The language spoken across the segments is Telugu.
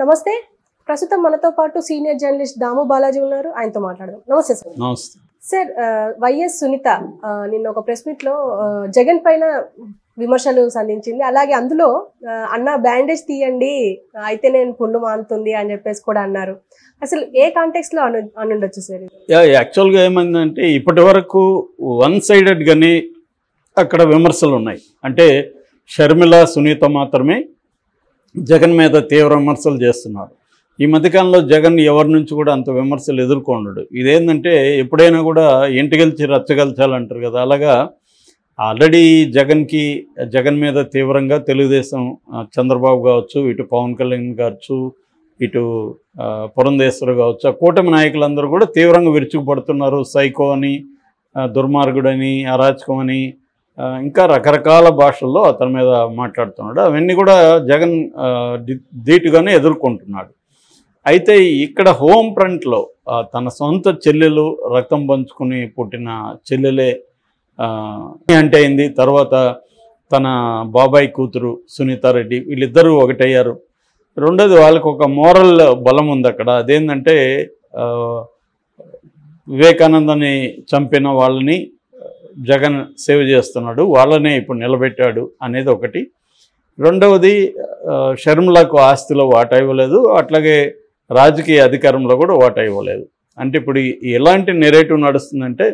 నమస్తే. ప్రస్తుతం మనతో పాటు సీనియర్ జర్నలిస్ట్ దాము బాలాజీ ఉన్నారు. ఆయనతో మాట్లాడదాం. నమస్తే సార్. నమస్తే సార్, వైఎస్ సునీత నిన్న ఒక ప్రెస్ మీట్ లో జగన్ పైన విమర్శలు సంధించింది. అలాగే అందులో అన్న బ్యాండేజ్ తీయండి అయితే నేను పుండు మానుతుంది అని చెప్పేసి కూడా అన్నారు. అసలు ఏ కాంటెక్స్ట్ లో అనుండొచ్చు సార్? యాక్చువల్గా ఏమైందంటే ఇప్పటి వరకు వన్ సైడెడ్గానే అక్కడ విమర్శలు ఉన్నాయి. అంటే షర్మిల సునీత మాత్రమే జగన్ మీద తీవ్ర విమర్శలు చేస్తున్నారు. ఈ మధ్యకాలంలో జగన్ ఎవరి నుంచి కూడా అంత విమర్శలు ఎదుర్కొండడు. ఇదేంటంటే ఎప్పుడైనా కూడా ఇంటికెళ్ళి రచ్చగల్చాలంటారు కదా, అలాగా ఆల్రెడీ జగన్ మీద తీవ్రంగా తెలుగుదేశం చంద్రబాబు కావచ్చు, ఇటు పవన్ కళ్యాణ్ కావచ్చు, ఇటు పురంధేశ్వరు కావచ్చు, ఆ కూటమి నాయకులందరూ కూడా తీవ్రంగా విరుచుకుపడుతున్నారు. సైకో అని, దుర్మార్గుడని, అరాచకం అని, ఇంకా రకరకాల భాషల్లో అతని మీద మాట్లాడుతున్నాడు. అవన్నీ కూడా జగన్ ధీటుగానే ఎదుర్కొంటున్నాడు. అయితే ఇక్కడ హోమ్ ఫ్రంట్లో తన సొంత చెల్లెలు, రక్తం పంచుకుని పుట్టిన చెల్లెలే అంటే అయింది. తర్వాత తన బాబాయ్ కూతురు సునీతారెడ్డి, వీళ్ళిద్దరూ ఒకటయ్యారు. రెండోది వాళ్ళకు ఒక మోరల్ బలం ఉంది అక్కడ. అదేంటంటే వివేకానందని చంపిన వాళ్ళని జగన్ సేవ్ చేస్తున్నాడు, వాళ్ళనే ఇప్పుడు నిలబెట్టాడు అనేది ఒకటి. రెండవది షర్మిలకు ఆస్తిలో వాటా ఇవ్వలేదు, అట్లాగే రాజకీయ అధికారంలో కూడా వాటా ఇవ్వలేదు. అంటే ఇప్పుడు ఎలాంటి నెరేటివ్ నడుస్తుందంటే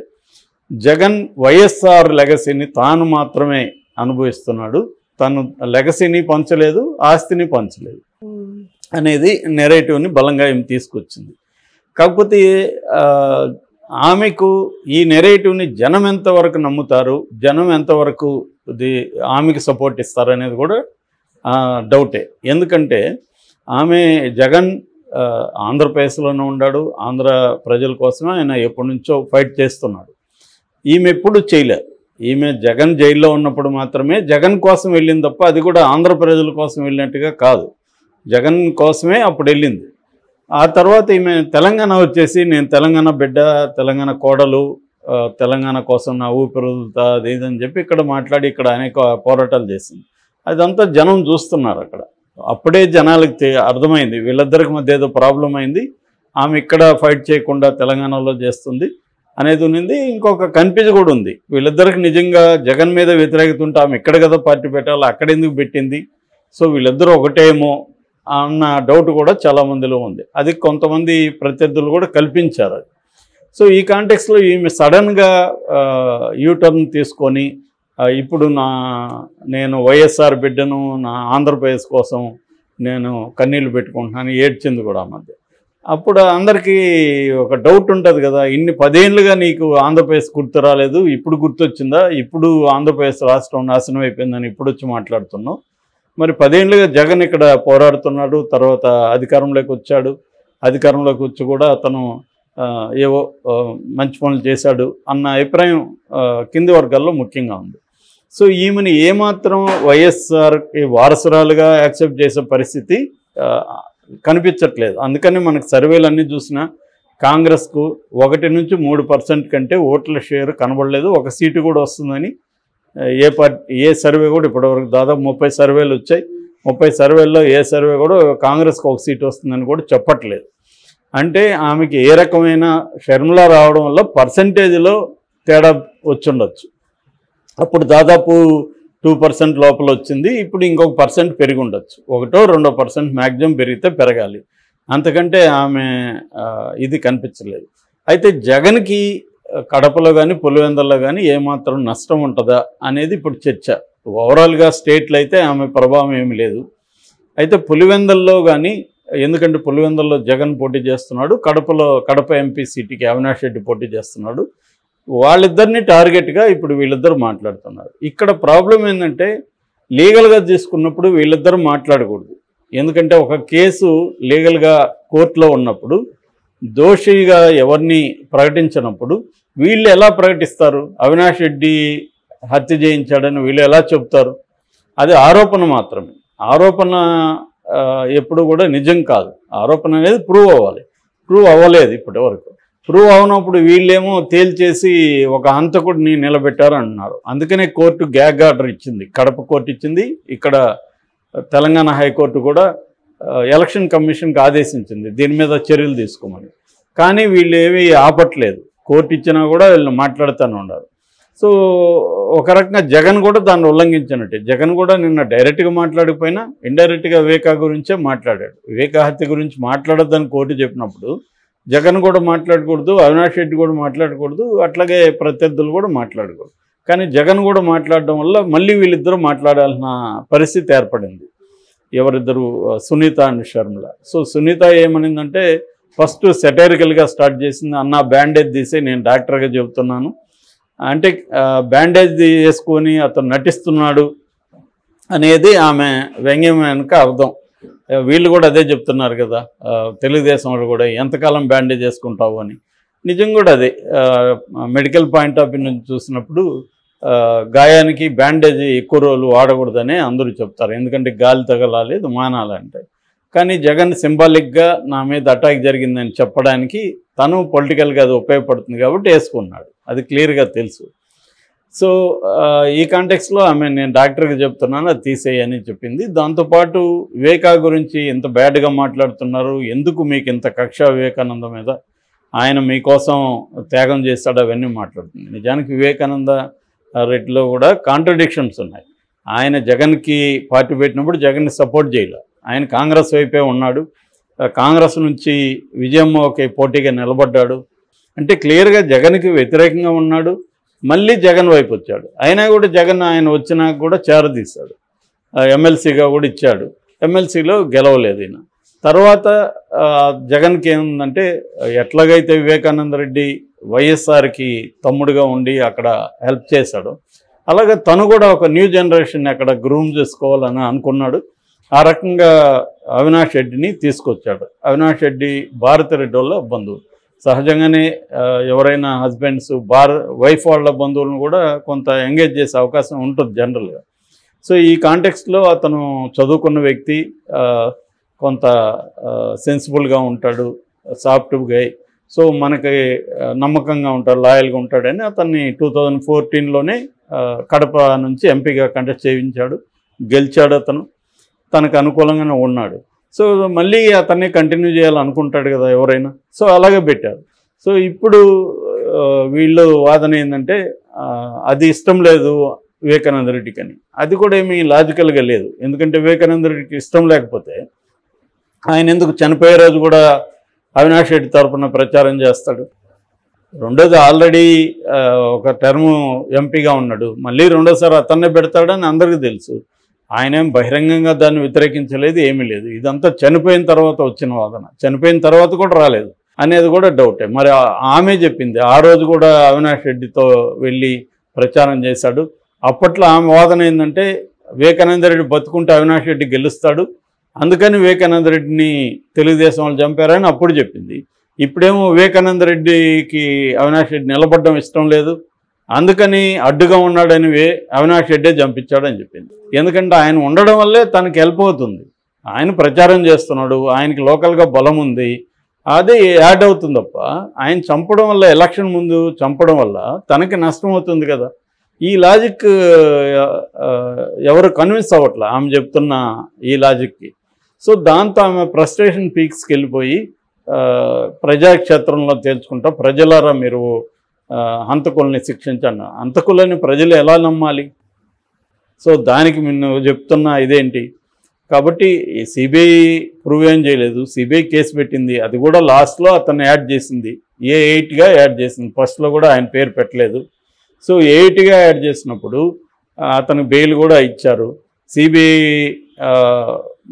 జగన్ వైఎస్ఆర్ లెగసీని తాను మాత్రమే అనుభవిస్తున్నాడు, తను లెగసీని పంచలేదు, ఆస్తిని పంచలేదు అనేది నెరేటివ్ని బలంగా ఏమి తీసుకొచ్చింది. కాకపోతే ఆమెకు ఈ నెరేటివ్ని జనం ఎంతవరకు నమ్ముతారు, జనం ఎంతవరకు ఆమెకు సపోర్ట్ ఇస్తారు అనేది కూడా డౌటే. ఎందుకంటే జగన్ ఆంధ్రప్రదేశ్లోనే ఉన్నాడు, ఆంధ్ర ప్రజల కోసమే ఆయన ఎప్పటి నుంచో ఫైట్ చేస్తున్నాడు. ఈమె ఎప్పుడు చేయలేదు. ఈమె జగన్ జైల్లో ఉన్నప్పుడు మాత్రమే జగన్ కోసం వెళ్ళింది తప్ప, అది కూడా ఆంధ్ర ప్రజల కోసం వెళ్ళినట్టుగా కాదు, జగన్ కోసమే అప్పుడు వెళ్ళింది. ఆ తర్వాత ఈమె తెలంగాణ వచ్చేసి నేను తెలంగాణ బిడ్డ, తెలంగాణ కోడలు, తెలంగాణ కోసం నా ఊపిరుతా అదేదని చెప్పి ఇక్కడ మాట్లాడి ఇక్కడ అనేక పోరాటాలు చేసింది. అదంతా జనం చూస్తున్నారు అక్కడ. అప్పుడే జనాలకు అర్థమైంది వీళ్ళిద్దరికి మధ్య ఏదో ప్రాబ్లం అయింది, ఆమె ఇక్కడ ఫైట్ చేయకుండా తెలంగాణలో చేస్తుంది అనేది ఉంది. ఇంకొక కన్ఫ్యూజ్ కూడా ఉంది, వీళ్ళిద్దరికి నిజంగా జగన్ మీద వ్యతిరేకత ఉంటే ఆమె ఇక్కడ కదా పార్టీ పెట్టాలి, అక్కడ ఎందుకు పెట్టింది, సో వీళ్ళిద్దరూ ఒకటేమో అన్న డౌట్ కూడా చాలామందిలో ఉంది. అది కొంతమంది ప్రత్యర్థులు కూడా కల్పించారు అది. సో ఈ కాంటెక్స్లో ఈమె సడన్గా యూటర్న్ తీసుకొని ఇప్పుడు నేను వైఎస్ఆర్ బిడ్డను, నా ఆంధ్రప్రదేశ్ కోసం నేను కన్నీళ్ళు పెట్టుకుంటున్నాను ఏడ్చింది కూడా ఆ మధ్య. అప్పుడు అందరికీ ఒక డౌట్ ఉంటుంది కదా, ఇన్ని 10 ఏళ్ళుగా నీకు ఆంధ్రప్రదేశ్ గుర్తు రాలేదు, ఇప్పుడు గుర్తొచ్చిందా, ఇప్పుడు ఆంధ్రప్రదేశ్ రాష్ట్రం నాశనం అయిపోయిందని ఇప్పుడు వచ్చి మాట్లాడుతున్నావు. మరి 10 ఏళ్ళుగా జగన్ ఇక్కడ పోరాడుతున్నాడు, తర్వాత అధికారంలోకి వచ్చాడు, అధికారంలోకి వచ్చి కూడా అతను ఏవో మంచి పనులు చేశాడు అన్న అభిప్రాయం కింది వర్గాల్లో ముఖ్యంగా ఉంది. సో ఈమెను ఏమాత్రం వైఎస్ఆర్కి వారసురాలుగా యాక్సెప్ట్ చేసే పరిస్థితి కనిపించట్లేదు. అందుకని మనకు సర్వేలు అన్నీ చూసినా కాంగ్రెస్కు 1 నుంచి 3% కంటే ఓట్ల షేర్ కనబడలేదు. ఒక సీటు కూడా వస్తుందని ఏ సర్వే కూడా ఇప్పటివరకు దాదాపు 30 సర్వేలు వచ్చాయి. 30 సర్వేల్లో ఏ సర్వే కూడా కాంగ్రెస్కి ఒక సీటు వస్తుందని కూడా చెప్పట్లేదు. అంటే ఆమెకి ఏ రకమైన షర్మిల రావడం వల్ల పర్సంటేజ్లో తేడా వచ్చుండొచ్చు. అప్పుడు దాదాపు 2% లోపల వచ్చింది, ఇప్పుడు ఇంకొక 1% పెరిగి ఉండొచ్చు, 1-2% మ్యాక్సిమం పెరిగితే పెరగాలి, అంతకంటే ఆమె ఇది కనిపించలేదు. అయితే జగన్కి కడపలో కానీ పులివెందుల్లో కానీ ఏమాత్రం నష్టం ఉంటుందా అనేది ఇప్పుడు చర్చ. ఓవరాల్గా స్టేట్లో అయితే ఆమె ప్రభావం ఏమీ లేదు. అయితే పులివెందుల్లో కానీ, ఎందుకంటే పులివెందుల్లో జగన్ పోటీ చేస్తున్నాడు, కడప ఎంపీ సీటుకి అవినాష్ రెడ్డి పోటీ చేస్తున్నాడు, వాళ్ళిద్దరిని టార్గెట్గా ఇప్పుడు వీళ్ళిద్దరు మాట్లాడుతున్నారు. ఇక్కడ ప్రాబ్లం ఏంటంటే లీగల్గా తీసుకున్నప్పుడు వీళ్ళిద్దరు మాట్లాడకూడదు. ఎందుకంటే ఒక కేసు లీగల్గా కోర్టులో ఉన్నప్పుడు దోషిగా ఎవరిని ప్రకటించినప్పుడు వీళ్ళు ఎలా ప్రకటిస్తారు? అవినాష్ రెడ్డి హత్య చేయించాడని వీళ్ళు ఎలా చెప్తారు? అది ఆరోపణ మాత్రమే. ఆరోపణ ఎప్పుడు కూడా నిజం కాదు. ఆరోపణ అనేది ప్రూవ్ అవ్వాలి. ప్రూవ్ అవ్వలేదు ఇప్పటి వరకు. ప్రూవ్ అవునప్పుడు వీళ్ళేమో తేల్చేసి ఒక హంతకుడిని నిలబెట్టారు అంటున్నారు. అందుకనే కోర్టు గ్యాగ్ ఆర్డర్ ఇచ్చింది, కడప కోర్టు ఇచ్చింది, ఇక్కడ తెలంగాణ హైకోర్టు కూడా ఎలక్షన్ కమిషన్కి ఆదేశించింది దీని మీద చర్యలు తీసుకోమని. కానీ వీళ్ళు ఏమీ ఆపట్లేదు. కోర్టు ఇచ్చినా కూడా వీళ్ళు మాట్లాడుతూనే ఉన్నారు. సో ఒక రకంగా జగన్ కూడా దాన్ని ఉల్లంఘించినట్టే. జగన్ కూడా నిన్న డైరెక్ట్గా మాట్లాడకపోయినా ఇండైరెక్ట్గా వివేకా గురించే మాట్లాడాడు. వివేకా హత్య గురించి మాట్లాడొద్దని కోర్టు చెప్పినప్పుడు జగన్ కూడా మాట్లాడకూడదు, అవినాష్ రెడ్డి కూడా మాట్లాడకూడదు, అట్లాగే ప్రత్యర్థులు కూడా మాట్లాడకూడదు. కానీ జగన్ కూడా మాట్లాడడం వల్ల మళ్ళీ వీళ్ళిద్దరూ మాట్లాడాల్సిన పరిస్థితి ఏర్పడింది. ఎవరిద్దరు, సునీత అండ్ షర్మిల. సో సునీత ఏమనిందంటే ఫస్ట్ సెటైరికల్గా స్టార్ట్ చేసింది, అన్న బ్యాండేజ్ తీసి నేను డాక్టర్గా చెబుతున్నాను అంటే బ్యాండేజ్ వేసుకొని అతను నటిస్తున్నాడు అనేది ఆమె వ్యంగ్యం వెనుక అర్థం. వీళ్ళు కూడా అదే చెప్తున్నారు కదా, తెలుగుదేశం వాళ్ళు కూడా ఎంతకాలం బ్యాండేజ్ వేసుకుంటావు అని. నిజం కూడా అదే. మెడికల్ పాయింట్ ఆఫ్ వ్యూ నుంచి చూసినప్పుడు గాయానికి బ్యాండేజ్ ఎక్కువ రోజులు వాడకూడదని అందరూ చెప్తారు. ఎందుకంటే గాలి తగలాలి, మానాలంటే. కానీ జగన్ సింబాలిక్గా నా మీద అటాక్ జరిగిందని చెప్పడానికి తను పొలిటికల్గా అది ఉపయోగపడుతుంది కాబట్టి వేసుకున్నాడు. అది క్లియర్గా తెలుసు. సో ఈ కాంటెక్స్లో ఆమె నేను డాక్టర్గా చెప్తున్నాను అది తీసేయని చెప్పింది. దాంతోపాటు వివేకా గురించి ఇంత బ్యాడ్గా మాట్లాడుతున్నారు, ఎందుకు మీకు ఇంత కక్ష వివేకానంద మీద, ఆయన మీకోసం త్యాగం చేస్తాడు, అవన్నీ మాట్లాడుతుంది. నిజానికి వివేకానంద రెడ్డిలో కూడా కాంట్రడిక్షన్స్ ఉన్నాయి. ఆయన జగన్కి పార్టీ పెట్టినప్పుడు జగన్ని సపోర్ట్ చేయలే, ఆయన కాంగ్రెస్ వైపే ఉన్నాడు. కాంగ్రెస్ నుంచి విజయమ్మకి పోటీగా నిలబడ్డాడు. అంటే క్లియర్గా జగన్కి వ్యతిరేకంగా ఉన్నాడు. మళ్ళీ జగన్ వైపు వచ్చాడు. అయినా కూడా జగన్ ఆయన వచ్చినాక కూడా చేరదీశాడు, ఎమ్మెల్సీగా కూడా ఇచ్చాడు. ఎమ్మెల్సీలో గెలవలేదు ఈయన. తర్వాత జగన్కి ఏముందంటే ఎట్లాగైతే వివేకానంద రెడ్డి వైఎస్ఆర్కి తమ్ముడుగా ఉండి అక్కడ హెల్ప్ చేశాడు, అలాగే తను కూడా ఒక న్యూ జనరేషన్ అక్కడ గ్రూమ్ చేసుకోవాలని అనుకున్నాడు. ఆ రకంగా అవినాష్ రెడ్డిని తీసుకొచ్చాడు. అవినాష్ రెడ్డి భారతిరెడ్డి వాళ్ళ బంధువు. సహజంగానే ఎవరైనా హస్బెండ్స్ వైఫ్ వాళ్ళ బంధువులను కూడా కొంత ఎంగేజ్ చేసే అవకాశం ఉంటుంది జనరల్గా. సో ఈ కాంటెక్స్ట్లో అతను చదువుకున్న వ్యక్తి, కొంత సెన్సిబుల్గా ఉంటాడు, సాఫ్ట్ గై. సో మనకి నమ్మకంగా ఉంటాడు, లాయల్గా ఉంటాడని అతన్ని 2014లోనే కడప నుంచి ఎంపీగా కంటెస్ట్ చేయించాడు. గెలిచాడు. అతను తనకు అనుకూలంగానే ఉన్నాడు. సో మళ్ళీ అతన్ని కంటిన్యూ చేయాలనుకుంటాడు కదా ఎవరైనా. సో అలాగే పెట్టారు. సో ఇప్పుడు వీళ్ళు వాదన ఏంటంటే అది ఇష్టం లేదు వివేకానంద రెడ్డికి అని. అది కూడా ఏమీ లాజికల్గా లేదు. ఎందుకంటే వివేకానంద రెడ్డికి ఇష్టం లేకపోతే ఆయన ఎందుకు చనిపోయే రోజు కూడా అవినాష్ రెడ్డి తరఫున ప్రచారం చేస్తాడు? రెండోది ఆల్రెడీ ఒక టర్ము ఎంపీగా ఉన్నాడు, మళ్ళీ రెండోసారి అతన్నే పెడతాడని అందరికీ తెలుసు. ఆయన ఏం బహిరంగంగా దాన్ని వ్యతిరేకించలేదు, ఏమీ లేదు. ఇదంతా చనిపోయిన తర్వాత వచ్చిన వాదన. చనిపోయిన తర్వాత కూడా రాలేదు అనేది కూడా డౌటే. మరి ఆమె చెప్పింది ఆ రోజు కూడా అవినాష్ రెడ్డితో వెళ్ళి ప్రచారం చేశాడు. అప్పట్లో ఆమె వాదన ఏంటంటే వివేకానంద రెడ్డి బతుకుంటే అవినాష్ రెడ్డి గెలుస్తాడు, అందుకని వివేకానంద రెడ్డిని తెలుగుదేశం వాళ్ళు చంపారని అప్పుడు చెప్పింది. ఇప్పుడేమో వివేకానంద రెడ్డికి అవినాష్ రెడ్డి నిలబడడం ఇష్టం లేదు, అందుకని అడ్డుగా ఉన్నాడని అవినాష్ రెడ్డే చంపించాడని చెప్పింది. ఎందుకంటే ఆయన ఉండడం వల్లే తనకి హెల్ప్ అవుతుంది. ఆయన ప్రచారం చేస్తున్నాడు, ఆయనకి లోకల్గా బలం ఉంది, అది యాడ్ అవుతుంది తప్ప ఆయన చంపడం వల్ల, ఎలక్షన్ ముందు చంపడం వల్ల తనకి నష్టం అవుతుంది కదా. ఈ లాజిక్ ఎవరు కన్విన్స్ అవ్వట్లా ఆమె చెప్తున్న ఈ లాజిక్కి. సో దాంతో ఆమె ఫ్రస్ట్రేషన్ పీక్స్కి వెళ్ళిపోయి ప్రజాక్షేత్రంలో తేల్చుకుంటా ప్రజలారా మీరు హంతకుల్ని శిక్షించండి. హంతకులని ప్రజలు ఎలా నమ్మాలి? సో దానికి నేను చెప్తున్న ఇదేంటి? కాబట్టి సిబిఐ ప్రూవ్ ఏం చేయలేదు, సిబిఐ కేసు పెట్టింది, అది కూడా లాస్ట్లో అతను యాడ్ చేసింది, A8గా యాడ్ చేసింది. ఫస్ట్లో కూడా ఆయన పేరు పెట్టలేదు. సో A8గా యాడ్ చేసినప్పుడు అతను బెయిల్ కూడా ఇచ్చారు. సిబిఐ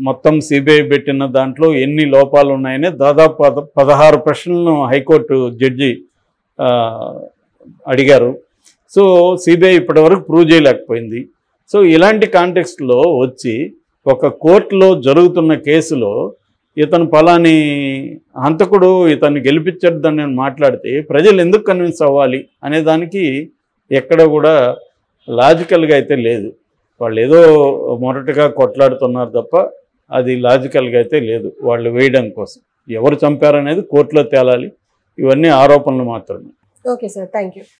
మొత్తం సిబిఐ పెట్టిన దాంట్లో ఎన్ని లోపాలు ఉన్నాయని దాదాపు 16 ప్రశ్నలను హైకోర్టు జడ్జి అడిగారు. సో సిబిఐ ఇప్పటివరకు ప్రూవ్ చేయలేకపోయింది. సో ఇలాంటి కాంటెక్స్ట్లో వచ్చి ఒక కోర్టులో జరుగుతున్న కేసులో ఇతను పలాని హంతకుడు ఇతన్ని గెలిపించద్దని నేను మాట్లాడితే ప్రజలు ఎందుకు కన్విన్స్ అవ్వాలి అనే దానికి ఎక్కడ కూడా లాజికల్గా అయితే లేదు. వాళ్ళు ఏదో మొరటుగా కొట్లాడుతున్నారు తప్ప అది లాజికల్గా అయితే లేదు. వాళ్ళు వేయడం కోసం ఎవరు చంపారనేది కోర్టులో తేలాలి. ఇవన్నీ ఆరోపణలు మాత్రమే. Okay sir, thank you.